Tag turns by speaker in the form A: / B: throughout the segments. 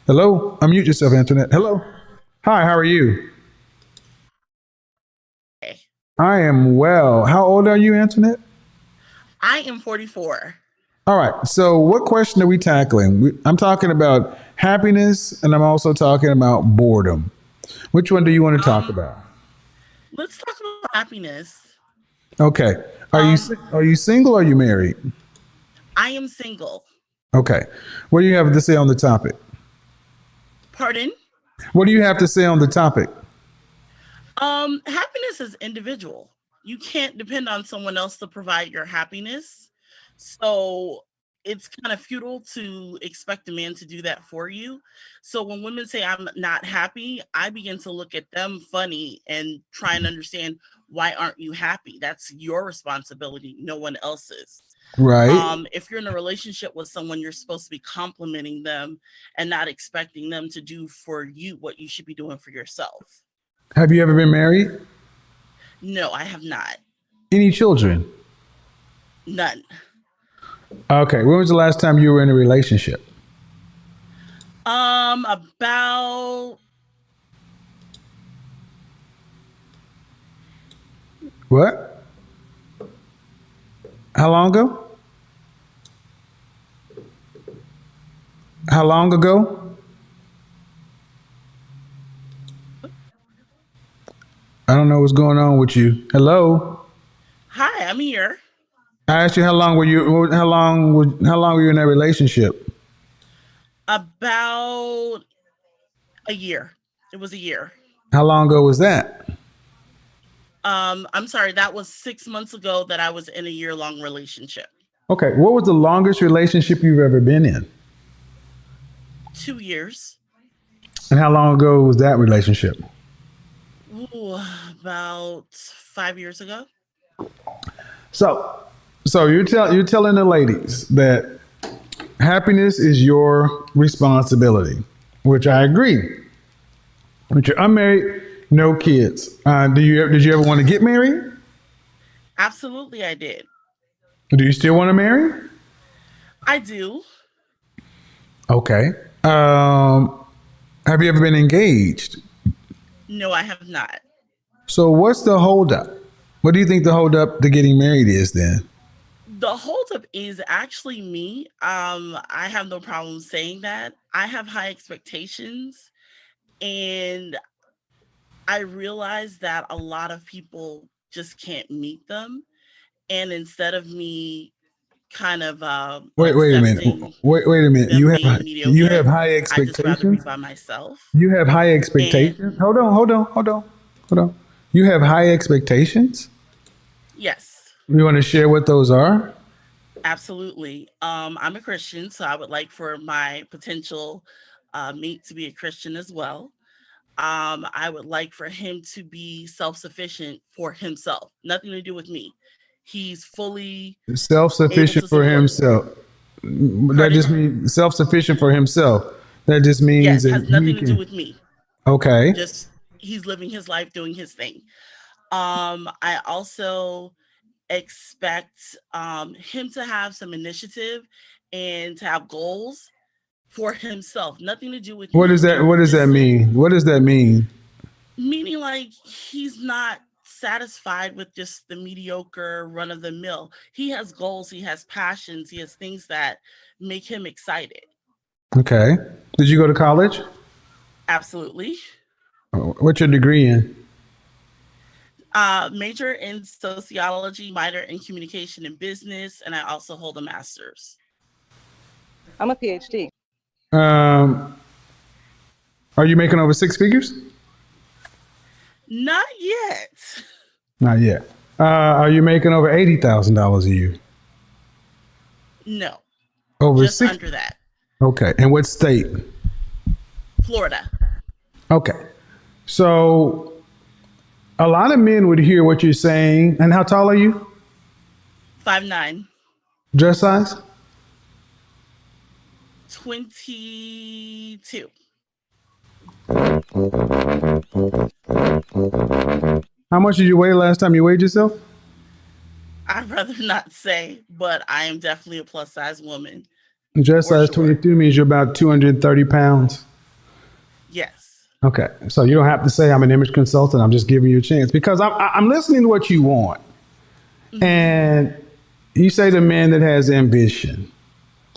A: Hello, unmute yourself, Antoinette. Hello. Hi, how are you?
B: Okay.
A: I am well. How old are you, Antoinette?
B: I am 44.
A: All right. So, what question are we tackling? I'm talking about happiness, and I'm also talking about boredom. Which one do you want to talk
B: Um,
A: about?
B: let's talk about happiness.
A: Okay. Are you
B: Um,
A: si- are you single or are you married?
B: I am single.
A: Okay. What do you have to say on the topic?
B: Pardon?
A: What do you have to say on the topic?
B: Happiness is individual. You can't depend on someone else to provide your happiness. So it's kind of futile to expect a man to do that for you. So when women say I'm not happy, I begin to look at them funny and try and understand, why aren't you happy? That's your responsibility, no one else's.
A: Right.
B: If you're in a relationship with someone, you're supposed to be complimenting them and not expecting them to do for you what you should be doing for yourself.
A: Have you ever been married?
B: No, I have not.
A: Any children?
B: None.
A: Okay. When was the last time you were in a relationship?
B: About
A: What? How long ago? How long ago? I don't know what's going on with you. Hello.
B: Hi, I'm here.
A: I asked you how long were you in that relationship?
B: About a year. It was a year.
A: How long ago was that?
B: I'm sorry, that was 6 months ago that I was in a year-long relationship.
A: Okay. What was the longest relationship you've ever been in?
B: 2 years.
A: And how long ago was that relationship?
B: Ooh, about 5 years ago.
A: So, you're telling the ladies that happiness is your responsibility, which I agree. But you're unmarried, no kids. Did you ever want to get married?
B: Absolutely, I did.
A: Do you still want to marry?
B: I do.
A: Okay. Um, have you ever been engaged?
B: No, I have not.
A: So what's the holdup? What do you think the holdup to getting married is then?
B: The holdup is actually me. I have no problem saying that. I have high expectations, and I realize that a lot of people just can't meet them. And instead of me kind of
A: Wait a minute.
B: accepting
A: Wait a minute.
B: them being
A: You have
B: mediocre,
A: high
B: I just rather be
A: expectations.
B: by myself.
A: You have high
B: And
A: expectations. Hold on. You have high expectations.
B: yes,
A: You want to share what those are?
B: absolutely. I'm a Christian, so I would like for my potential mate to be a Christian as well. I would like for him to be self sufficient for himself, nothing to do with me. He's fully
A: Self
B: able
A: sufficient
B: to
A: for
B: support.
A: himself. That
B: Pardon?
A: just means self sufficient for himself. That just means
B: Yes,
A: that
B: has
A: he
B: nothing to do
A: can.
B: with me.
A: Okay.
B: Just he's living his life, doing his thing. I also expect him to have some initiative and to have goals for himself, nothing to do with me. And
A: What does that
B: this is
A: mean? What does that mean?
B: meaning like he's not satisfied with just the mediocre run of the mill. He has goals, he has passions, he has things that make him excited.
A: Okay. Did you go to college?
B: Absolutely.
A: What's your degree in?
B: Major in sociology, minor in communication and business, and I also hold a master's.
C: I'm a PhD.
A: Um, are you making over six figures?
B: Not yet.
A: Not yet. Are you making over $80,000 a year?
B: No,
A: Over
B: just
A: six.
B: under that.
A: Okay. And what state?
B: Florida.
A: Okay. So a lot of men would hear what you're saying. And how tall are you?
B: 5'9".
A: Dress size?
B: 22.
A: How much did you weigh last time you weighed yourself?
B: I'd rather not say, but I am definitely a plus size woman
A: Dress
B: for
A: size
B: sure.
A: 22 means you're about 230 pounds. Okay, so you don't have to say I'm an image consultant. I'm just giving you a chance because I'm listening to what you want,
B: Mhm.
A: and you say the man that has ambition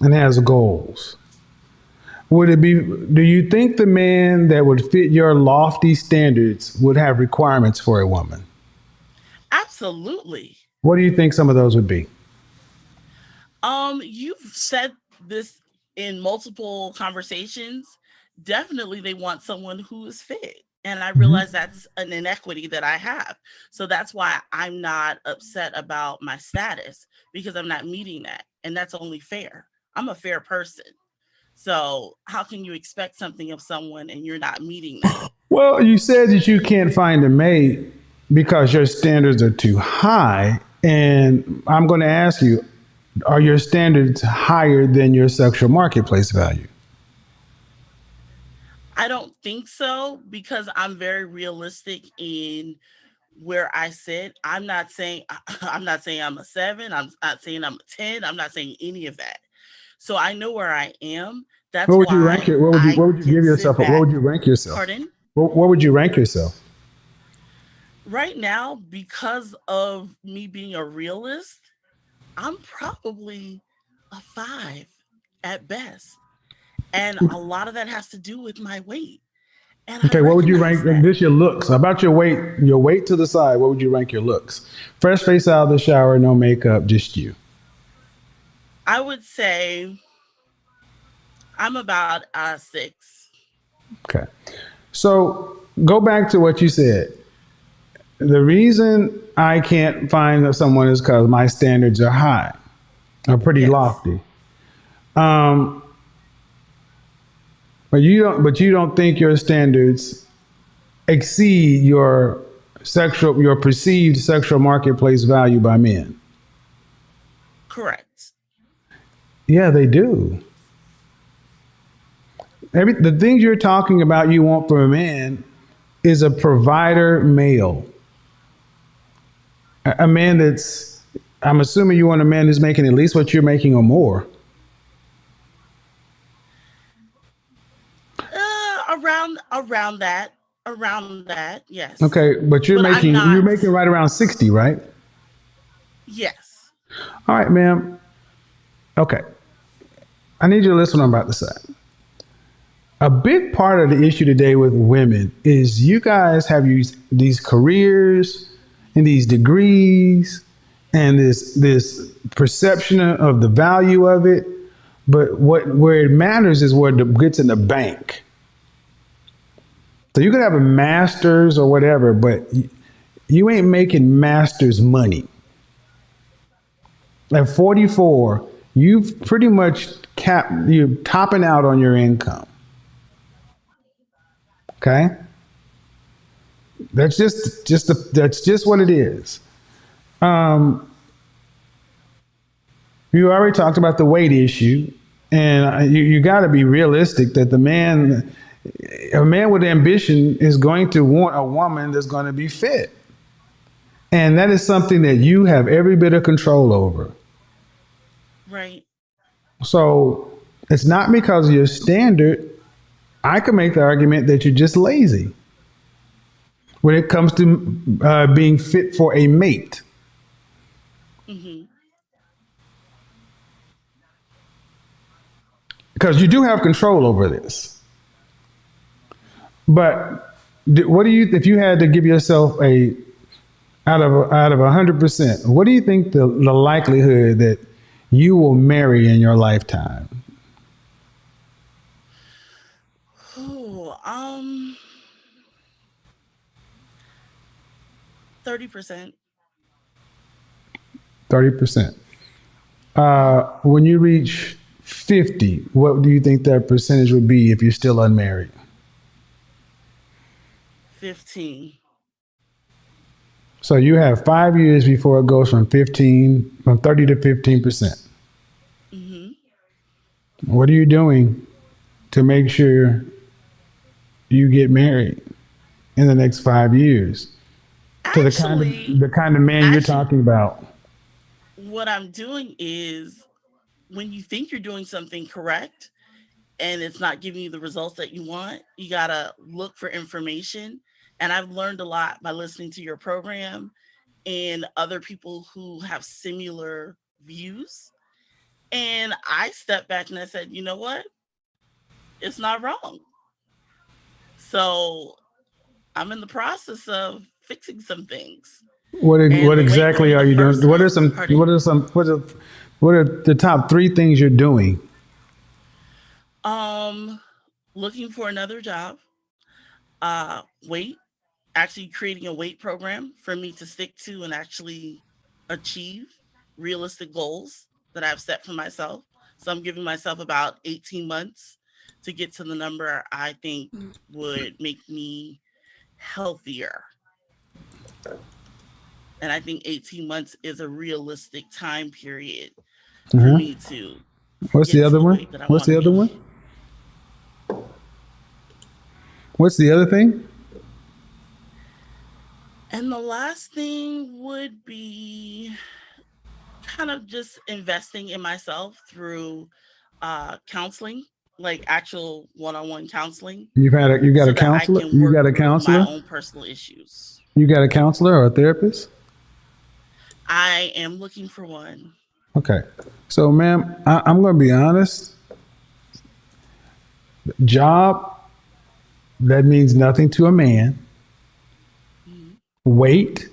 A: and has goals. Would it be? Do you think the man that would fit your lofty standards would have requirements for a woman?
B: Absolutely.
A: What do you think some of those would be?
B: You've said this in multiple conversations. Definitely, they want someone who is fit. And I
A: Mhm.
B: realize that's an inequity that I have. So that's why I'm not upset about my status because I'm not meeting that. And that's only fair. I'm a fair person. So how can you expect something of someone and you're not meeting that?
A: Well, you said that you can't find a mate because your standards are too high. And I'm going to ask you, are your standards higher than your sexual marketplace value?
B: I don't think so because I'm very realistic in where I sit. I'm not saying I'm a 7, I'm not saying I'm a 10, I'm not saying any of that. So I know where I am. That's
A: What would you rank
B: why
A: your,
B: I
A: what would you
B: can
A: give
B: sit
A: yourself? What
B: back.
A: would you rank yourself?
B: Pardon?
A: What would you rank yourself?
B: Right now, because of me being a realist, I'm probably a 5 at best. And a lot of that has to do with my weight. And I
A: Okay, what would you rank
B: recognize that.
A: this your looks? About your weight to the side, what would you rank your looks? Fresh face out of the shower, no makeup, just you.
B: I would say I'm about a 6.
A: Okay. So go back to what you said. The reason I can't find someone is because my standards are high, are pretty
B: Yes,
A: lofty. Um, but you don't think your standards exceed your perceived sexual marketplace value by men.
B: correct.
A: Yeah, they do. The things you're talking about you want from a man is a provider male. A man that's, I'm assuming you want a man who's making at least what you're making or more.
B: Around that, yes.
A: Okay, but
B: But I'm
A: you're
B: not.
A: making right around 60, right?
B: Yes.
A: All right, ma'am. Okay. I need you to listen to what I'm about to say. A big part of the issue today with women is you guys have these careers and these degrees and this perception of the value of it, but where it matters is where it gets in the bank. So you could have a master's or whatever, but you ain't making master's money. At 44, you've pretty much you're topping out on your income. Okay, that's just what it is. Um, you already talked about the weight issue, and you got to be realistic that a man with ambition is going to want a woman that's going to be fit, and that is something that you have every bit of control over.
B: Right.
A: So it's not because of your standard. I could make the argument that you're just lazy when it comes to being fit for a mate.
B: Hmm.
A: Because you do have control over this. But what do you, if you had to give yourself out of 100%, what do you think the likelihood that you will marry in your lifetime?
B: Ooh, 30%.
A: 30%. When you reach 50, what do you think that percentage would be if you're still unmarried?
B: 15.
A: So you have 5 years before it goes from 30 to 15%.
B: Hmm.
A: What are you doing to make sure you get married in the next 5 years to
B: Actually,
A: the kind of man you're
B: actually,
A: talking about?
B: what I'm doing is when you think you're doing something correct and it's not giving you the results that you want, you got to look for information. And I've learned a lot by listening to your program and other people who have similar views. And I stepped back and I said, you know what? It's not wrong. So I'm in the process of fixing some things.
A: What exactly are you doing? What are the top 3 things you're doing?
B: Looking for another job. Actually creating a weight program for me to stick to and actually achieve realistic goals that I've set for myself. So I'm giving myself about 18 months to get to the number I think would make me healthier. And I think 18 months is a realistic time period for me to.
A: What's the other one? What's the other one? What's the other thing?
B: And the last thing would be kind of just investing in myself through counseling, like actual one-on-one counseling.
A: You got a counselor? You got a counselor?
B: My own personal issues.
A: You got a counselor or a therapist?
B: I am looking for one.
A: Okay. So, ma'am, I'm going to be honest. Job, that means nothing to a man. Weight.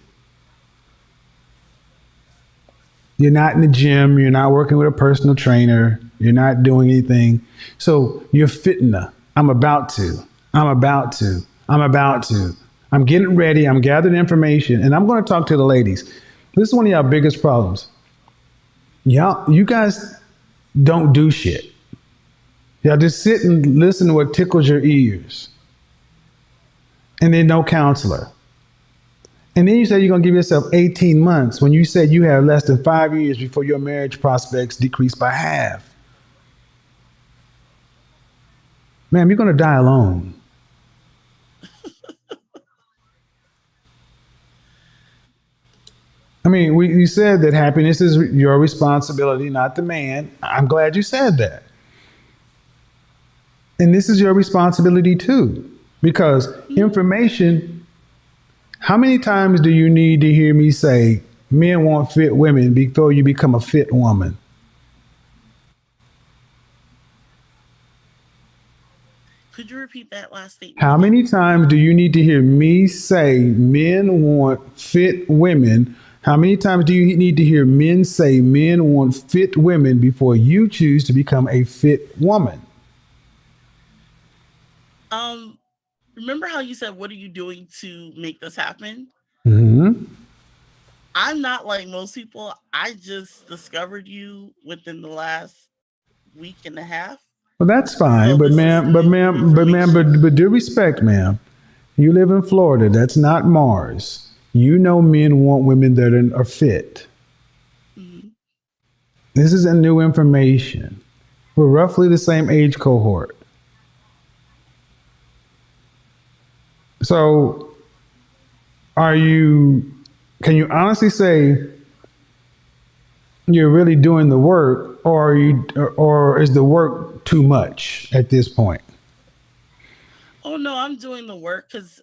A: You're not in the gym. You're not working with a personal trainer. You're not doing anything. So you're fitting up. I'm about to. I'm getting ready. I'm gathering information. And I'm going to talk to the ladies. This is one of y'all biggest problems. You guys don't do shit. Y'all just sit and listen to what tickles your ears. And then no counselor. And then you say you're going to give yourself 18 months when you said you have less than 5 years before your marriage prospects decrease by half. Ma'am, you're going to die alone. I mean, you said that happiness is your responsibility, not the man. I'm glad you said that. And this is your responsibility too, because information. How many times do you need to hear me say men want fit women before you become a fit woman?
B: Could you repeat that last statement?
A: How many times do you need to hear me say men want fit women? How many times do you need to hear men say men want fit women before you choose to become a fit woman?
B: Remember how you said, what are you doing to make this happen?
A: Mm-hmm.
B: I'm not like most people. I just discovered you within the last week and a half.
A: Well, that's fine.
B: So
A: but due respect, ma'am, you live in Florida. That's not Mars. You know men want women that are fit. Mm-hmm. This isn't new information. We're roughly the same age cohort. So, can you honestly say you're really doing the work, or is the work too much at this point?
B: Oh no, I'm doing the work because,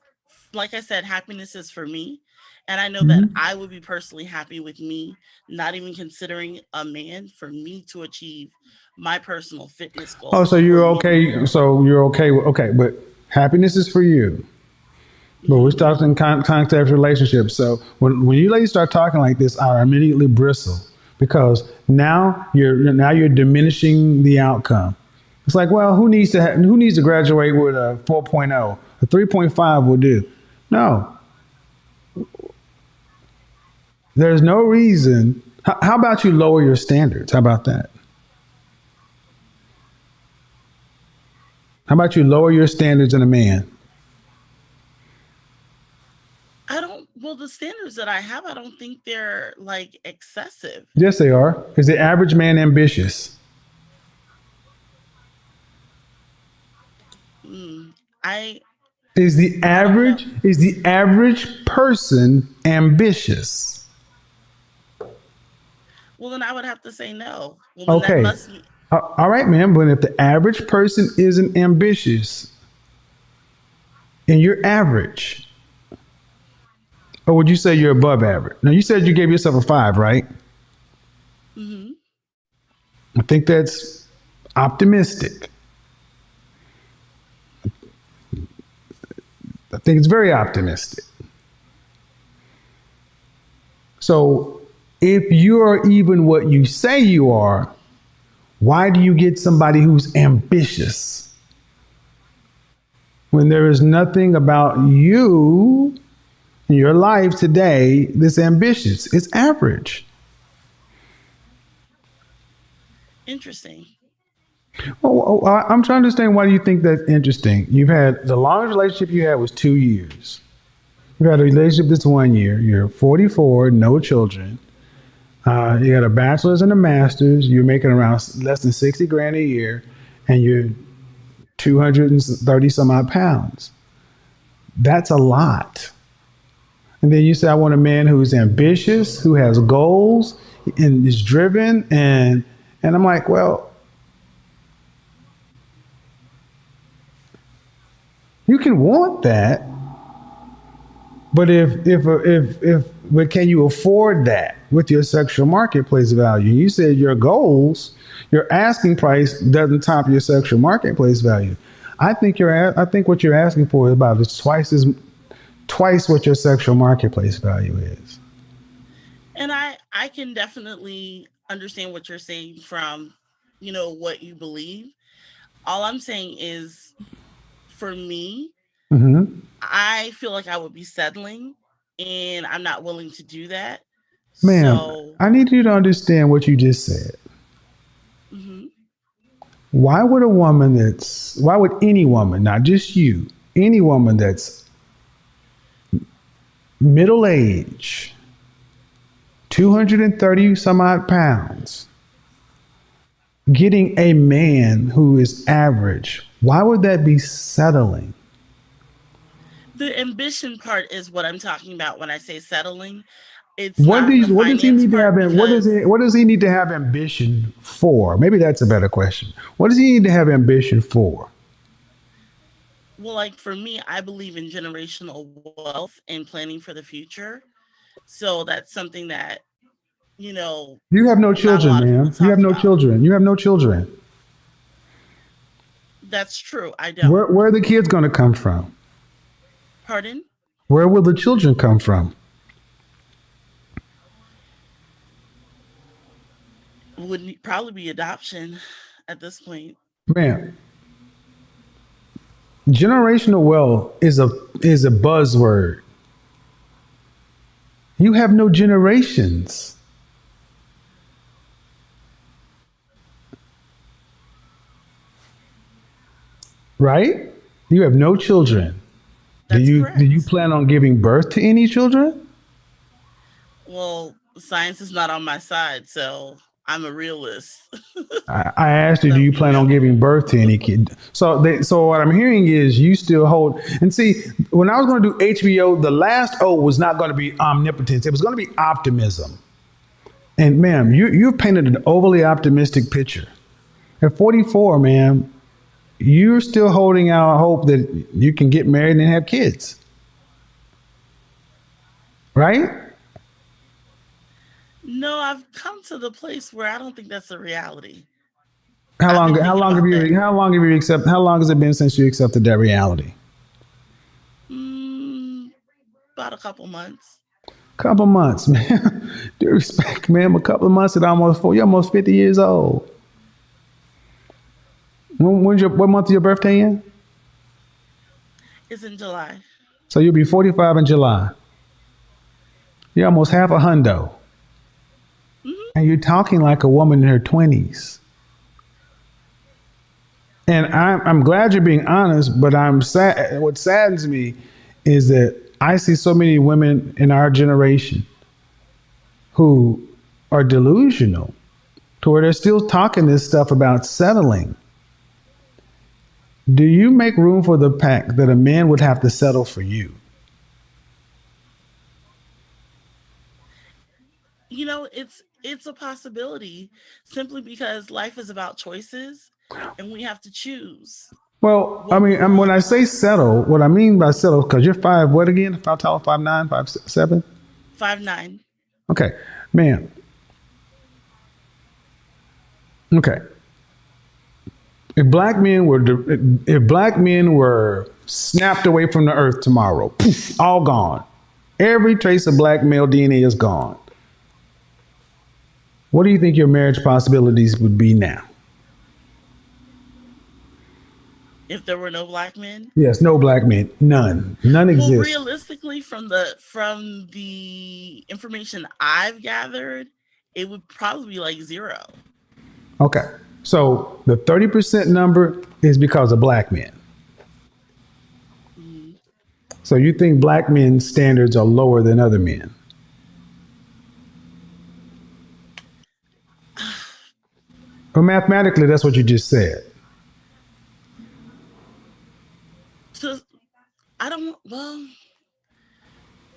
B: like I said, happiness is for me. And I know that I would be personally happy with me, not even considering a man, for me to achieve my personal fitness goals.
A: Oh, so you're okay. So you're okay. Okay, but happiness is for you. But we're talking context relationships. So when you ladies start talking like this, I immediately bristle because now you're diminishing the outcome. It's like, well, who needs to graduate with a 4.0? A 3.5 will do. No. There's no reason. How about you lower your standards? How about that? How about you lower your standards in a man?
B: Well, the standards that I have, I don't think they're like excessive.
A: Yes, they are. Is the average man ambitious? Is the average person ambitious?
B: Well, then I would have to say no. Well,
A: okay. All right, man. But if the average person isn't ambitious and you're average, or would you say you're above average? Now, you said you gave yourself a 5, right?
B: Hmm.
A: I think that's optimistic. I think it's very optimistic. So, if you're even what you say you are, why do you get somebody who's ambitious when there is nothing about you in your life today that's ambitious? It's average.
B: Interesting.
A: I'm trying to understand, why do you think that's interesting? You've had the longest relationship you had was 2 years. You've had a relationship that's 1 year. You're 44, no children. You got a bachelor's and a master's. You're making around less than 60 grand a year, and you're 230 some odd pounds. That's a lot. And then you say, I want a man who's ambitious, who has goals, and is driven. And I'm like, well, you can want that, but but can you afford that with your sexual marketplace value? You said your goals, your asking price doesn't top your sexual marketplace value. I think what you're asking for is twice what your sexual marketplace value is.
B: And I can definitely understand what you're saying from, what you believe. All I'm saying is, for me,
A: Mm-hmm.
B: I feel like I would be settling, and I'm not willing to do that.
A: Ma'am,
B: So,
A: I need you to understand what you just said.
B: mhm.
A: Why would any woman, not just you, any woman that's middle age, 230 some odd pounds, getting a man who is average, why would that be settling?
B: The ambition part is what I'm talking about when I say settling. It's
A: What
B: not the
A: does he
B: finance
A: need to have?
B: part, because,
A: What does he need to have ambition for? Maybe that's a better question. What does he need to have ambition for?
B: well, like for me, I believe in generational wealth and planning for the future. So that's something that, you know,
A: You have no
B: not a
A: children,
B: lot of people
A: ma'am. You have
B: talk
A: no
B: about.
A: children. You have no children.
B: That's true. I don't.
A: Where are the kids going to come from?
B: Pardon?
A: Where will the children come from?
B: Would probably be adoption at this point.
A: Man, generational wealth is a buzzword. You have no generations, right? You have no children.
B: That's
A: Do you
B: correct.
A: plan on giving birth to any children?
B: Well, science is not on my side, so I'm a realist.
A: I asked you, do
B: So,
A: you plan on giving birth to any kid? So what I'm hearing is you still hold. And see, when I was going to do HBO, the last O was not going to be omnipotence. It was going to be optimism. And ma'am, you've painted an overly optimistic picture. At 44, ma'am, you're still holding out hope that you can get married and have kids, right?
B: no, I've come to the place where I don't think that's a reality. I've been
A: How
B: thinking
A: long have
B: about that.
A: you how long has it been since you accepted that reality?
B: Mm, about a couple months.
A: Couple months, man. Due respect, man. A couple of months at almost four. You're almost 50 years old. What month is your birthday in?
B: It's in July.
A: So you'll be 45 in July. You're almost half a hundo.
B: Hmm.
A: And you're talking like a woman in her 20s. And I'm glad you're being honest, but I'm sad. What saddens me is that I see so many women in our generation who are delusional to where they're still talking this stuff about settling. Do you make room for the fact that a man would have to settle for you?
B: You know, it's a possibility simply because life is about choices and we have to choose.
A: Well, I mean, when I say settle, what I mean by settle, because you're five, what again? How tall? 5'9", 5'7"?
B: 5'9".
A: Okay, man. Okay. If black men were snapped away from the earth tomorrow, poof, all gone. Every trace of black male DNA is gone. What do you think your marriage possibilities would be now?
B: If there were no black men?
A: Yes, no black men. None. None exist.
B: Well, realistically, from the information I've gathered, it would probably be like 0.
A: Okay. So the 30% number is because of black men.
B: Mm-hmm.
A: So you think black men's standards are lower than other men? Well, mathematically, that's what you just said.
B: So, well,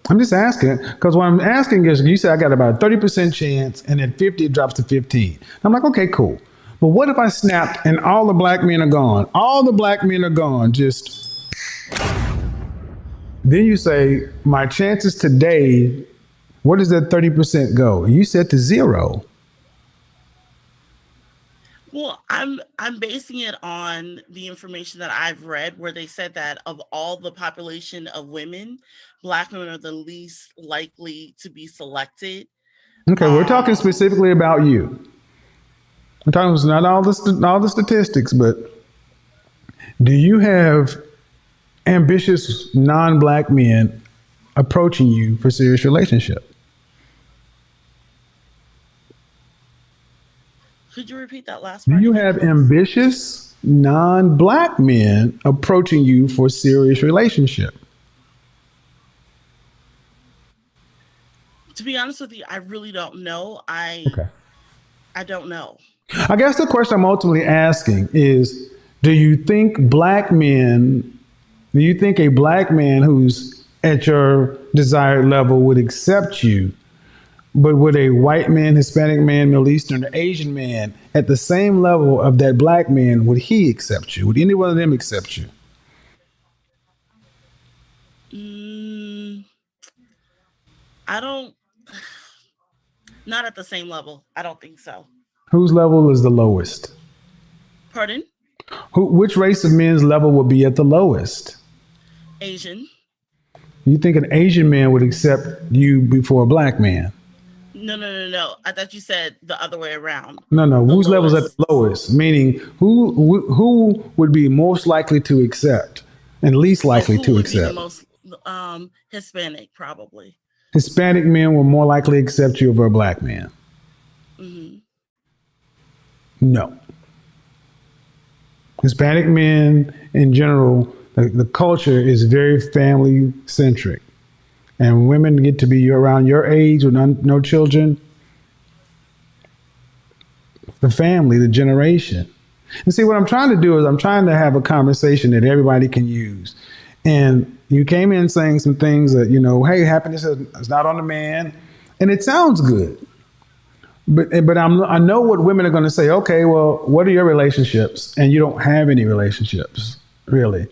A: I'm just asking, because what I'm asking is, you said I got about a 30% chance, and at 50, it drops to 15. I'm like, okay, cool. But what if I snapped and all the black men are gone? All the black men are gone, just... Then you say, my chances today, where does that 30% go? And you said to 0.
B: Well, I'm basing it on the information that I've read, where they said that of all the population of women, black women are the least likely to be selected.
A: Okay, we're talking specifically about you. I'm talking not all the statistics, but do you have ambitious non-black men approaching you for serious relationship?
B: Could you repeat that last part?
A: Do you have ambitious non-black men approaching you for serious relationship?
B: To be honest with you, I really don't know. I don't know.
A: I guess the question I'm ultimately asking is, do you think a black man who's at your desired level would accept you? But would a white man, Hispanic man, Middle Eastern, or Asian man at the same level of that black man, would he accept you? Would any one of them accept you?
B: Not at the same level. I don't think so.
A: Whose level is the lowest?
B: Pardon?
A: Which race of men's level would be at the lowest?
B: Asian.
A: You think an Asian man would accept you before a black man?
B: No. I thought you said the other way around.
A: No. Whose level is at the lowest? Meaning, who would be most likely to accept and least likely to accept?
B: Who would be the most Hispanic, probably.
A: Hispanic men will more likely accept you over a black man.
B: Mm-hmm.
A: No. Hispanic men in general, the culture is very family centric. And women get to be around your age with no children. The family, the generation. And see, what I'm trying to do is I'm trying to have a conversation that everybody can use. And you came in saying some things that, hey, happiness is not on the man. And it sounds good. But I know what women are going to say. Okay, well, what are your relationships? And you don't have any relationships, really.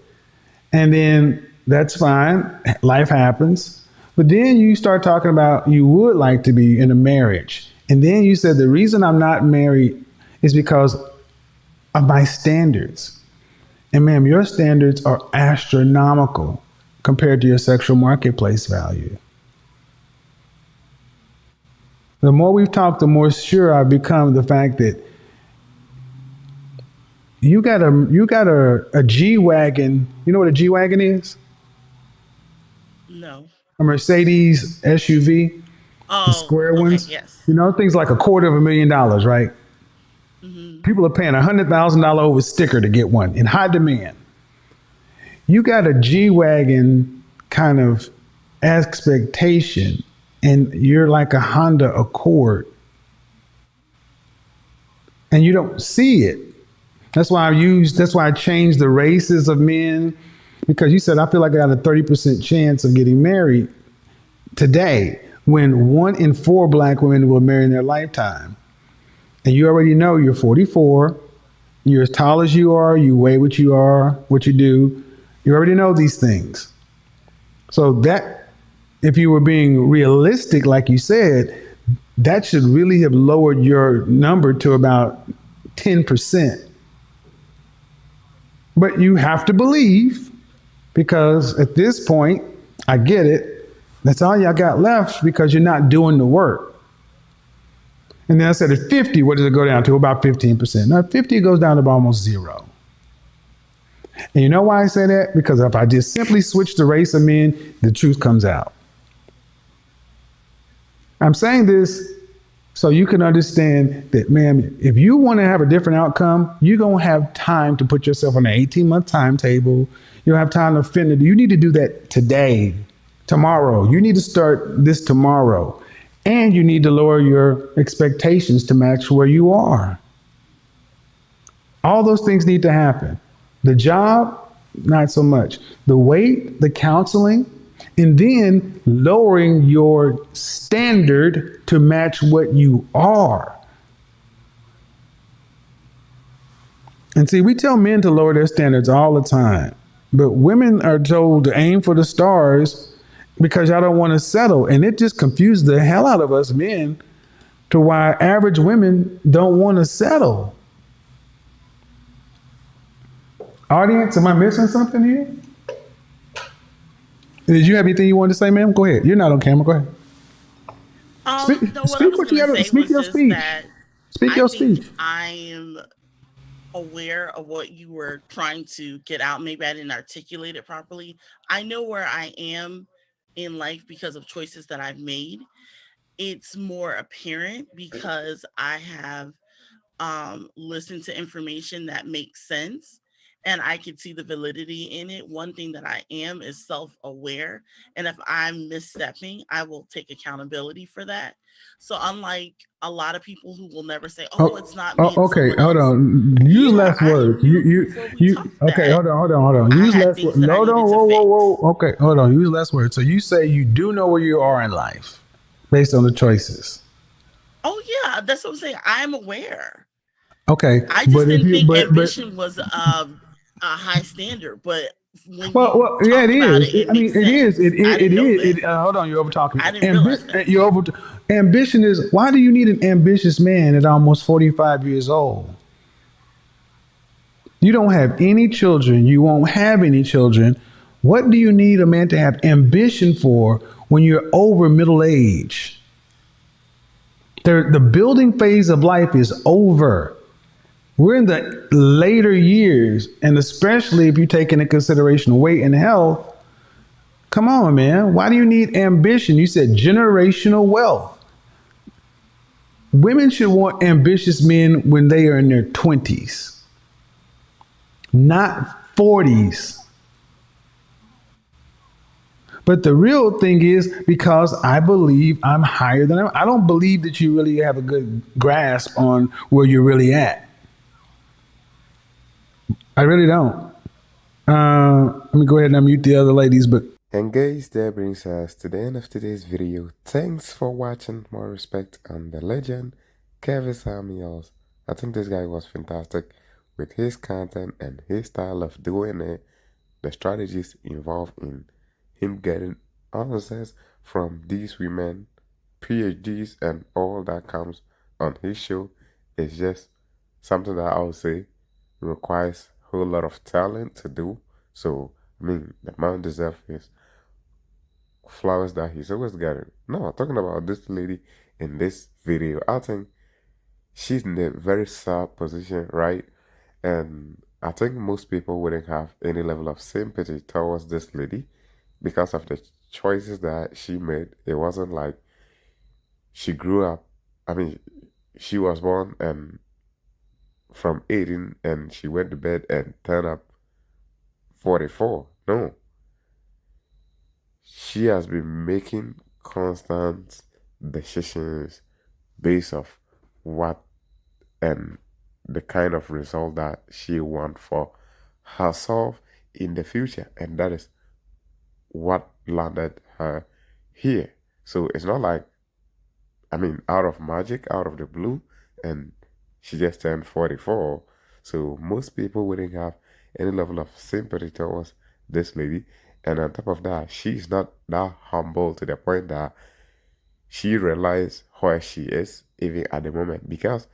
A: And then that's fine. Life happens. But then you start talking about you would like to be in a marriage. And then you said the reason I'm not married is because of my standards. And ma'am, your standards are astronomical compared to your sexual marketplace value. The more we've talked, the more sure I've become the fact that you got a G-Wagon. You know what a G-Wagon is?
B: No.
A: A Mercedes SUV.
B: Oh,
A: the square ones.
B: Yes.
A: Things like $250,000, right? Mm-hmm. People are paying $100,000 over sticker to get one in high demand. You got a G-Wagon kind of expectation, and you're like a Honda Accord, and you don't see it. That's why I changed the races of men, because you said, I feel like I got a 30% chance of getting married today. when 1 in 4 black women will marry in their lifetime. And you already know you're 44, you're as tall as you are, you weigh what you are, what you do. You already know these things. So that, if you were being realistic, like you said, that should really have lowered your number to about 10%. But you have to believe, because at this point, I get it, that's all y'all got left because you're not doing the work. And then I said at 50, what does it go down to? About 15%. Now, at 50, it goes down to almost zero. And you know why I say that? Because if I just simply switch the race of men, the truth comes out. I'm saying this so you can understand that, man, if you want to have a different outcome, you're going to have time to put yourself on an 18-month timetable. You'll have time to finish. You need to do that today, tomorrow. You need to start this tomorrow. And you need to lower your expectations to match where you are. All those things need to happen. The job, not so much. The weight, the counseling, and then lowering your standard to match what you are. And see, we tell men to lower their standards all the time, but women are told to aim for the stars because y'all don't want to settle. And it just confuses the hell out of us men to why average women don't want to settle. Audience, am I missing something here? Did you have anything you wanted to say, ma'am? Go ahead. You're not on camera. Go ahead. Speak what you got to speak your speech. Speak your speech.
B: I am aware of what you were trying to get out. Maybe I didn't articulate it properly. I know where I am in life because of choices that I've made. It's more apparent because I have listened to information that makes sense. And I can see the validity in it. One thing that I am is self-aware. And if I'm misstepping, I will take accountability for that. So unlike a lot of people who will never say, it's not me.
A: Okay, hold on. Use less words. Okay, hold on. Use less words. No, whoa. Okay, hold on. Use less words. So you say you do know where you are in life based on the choices.
B: Oh, yeah. That's what I'm saying. I'm aware.
A: Okay.
B: I just didn't think ambition was a high standard, but when
A: it is. It is. Hold on, you're over talking.
B: I didn't realize that.
A: Ambition is. Why do you need an ambitious man at almost 45 years old? You don't have any children. You won't have any children. What do you need a man to have ambition for when you're over middle age? The building phase of life is over. We're in the later years, and especially if you take into consideration weight and health. Come on, man. Why do you need ambition? You said generational wealth. Women should want ambitious men when they are in their 20s, not 40s. But the real thing is, because I believe I'm higher than I don't believe that you really have a good grasp on where you're really at. I really don't. Let me go ahead and unmute the other ladies.
D: And guys, that brings us to the end of today's video. Thanks for watching. More respect on the legend, Kevin Samuels. I think this guy was fantastic with his content and his style of doing it. The strategies involved in him getting answers from these women, PhDs, and all that comes on his show is just something that I would say requires a whole lot of talent to do. So, I mean, the man deserves his flowers that he's always getting. No, talking about this lady in this video, I think she's in a very sad position, right? And I think most people wouldn't have any level of sympathy towards this lady because of the choices that she made. It wasn't like she grew up, I mean, she was born and from 18 and she went to bed and turned up 44. No. She has been making constant decisions based off what and the kind of result that she wants for herself in the future. And that is what landed her here. So it's not like, out of magic, out of the blue, and she just turned 44. So most people wouldn't have any level of sympathy towards this lady. And on top of that, she's not that humble to the point that she realizes where she is, even at the moment. Because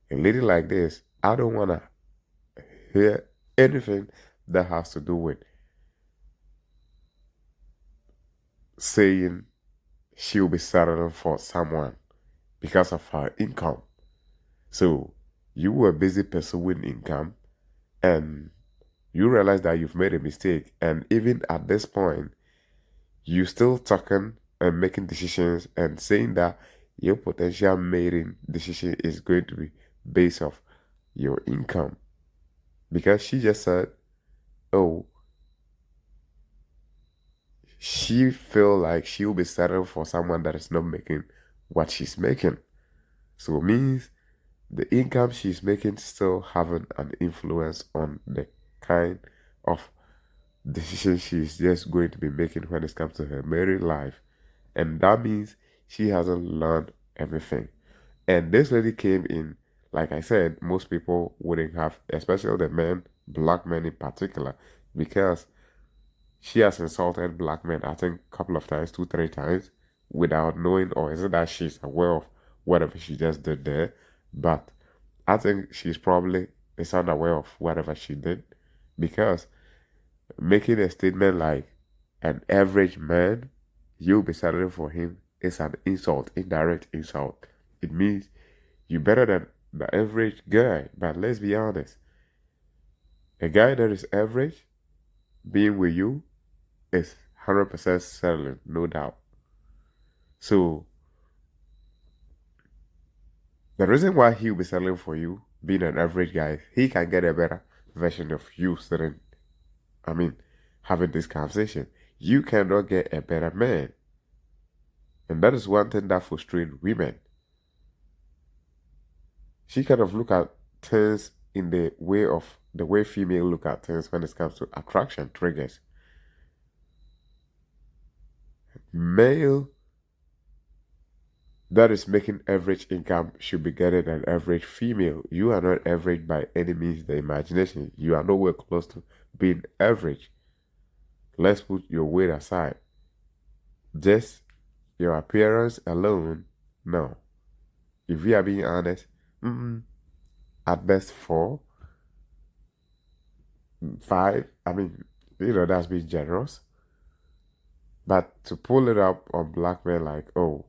D: a lady like this, I don't want to hear anything that has to do with saying she'll be settling for someone because of her income. So you were busy pursuing income and you realize that you've made a mistake. And even at this point, you still talking and making decisions and saying that your potential mating decision is going to be based off your income. Because she just said, oh, she feel like she'll be settling for someone that is not making what she's making. So it means the income she's making still having an influence on the kind of decision she's just going to be making when it comes to her married life. And that means she hasn't learned everything. And this lady came in, like I said, most people wouldn't have, especially the men, black men in particular, because she has insulted black men, I think, a couple of times, 2, 3 times, without knowing, or is it that she's aware of whatever she just did there? But I think she's probably is unaware of whatever she did, because making a statement like an average man, you'll be settling for him, is an insult, indirect insult. It means you're better than the average guy. But let's be honest, a guy that is average being with you is 100% settling, no doubt. So the reason why he'll be settling for you, being an average guy, he can get a better version of you sitting, having this conversation. You cannot get a better man. And that is one thing that frustrates women. She kind of look at things in the way female look at things when it comes to attraction triggers. Male that is making average income should be getting an average female. You are not average by any means the imagination. You are nowhere close to being average. Let's put your weight aside. Just your appearance alone, no. If we are being honest, at best 4, 5. That's being generous. But to pull it up on black men like, oh,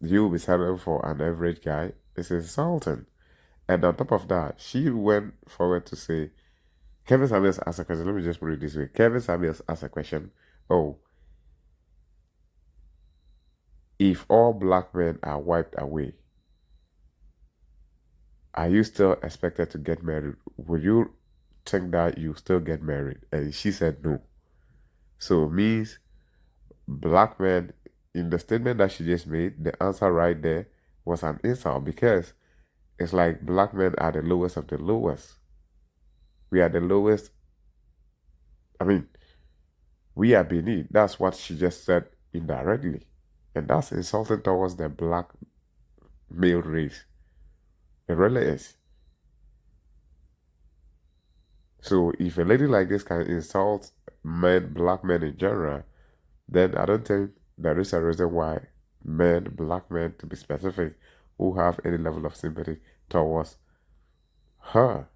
D: you'll be settling for an average guy, is insulting. And on top of that, she went forward to say, Kevin Samuels asked a question. Let me just put it this way. Kevin Samuels asked a question. Oh, if all black men are wiped away, are you still expected to get married? Would you think that you still get married? And she said no. So it means black men, in the statement that she just made, the answer right there was an insult, because it's like black men are the lowest of the lowest. We are the lowest. We are beneath. That's what she just said indirectly. And that's insulting towards the black male race. It really is. So if a lady like this can insult men, black men in general, then I don't think there is a reason why men, black men to be specific, who have any level of sympathy towards her.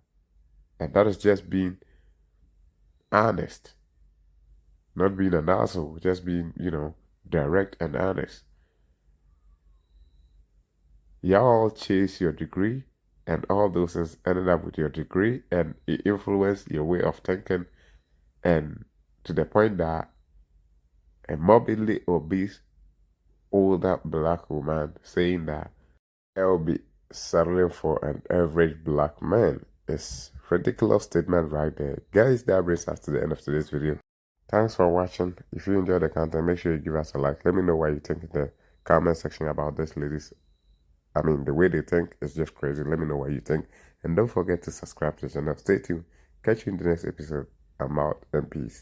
D: And that is just being honest. Not being an asshole, just being, direct and honest. Y'all chase your degree, and all those things ended up with your degree, and it influenced your way of thinking, and to the point that a morbidly obese older black woman saying that I'll be settling for an average black man is ridiculous statement right there. Guys, that brings us to the end of today's video. Thanks for watching. If you enjoyed the content, make sure you give us a like. Let me know what you think in the comment section about this ladies. The way they think is just crazy. Let me know what you think. And don't forget to subscribe to the channel. Stay tuned. Catch you in the next episode. I'm out, and peace.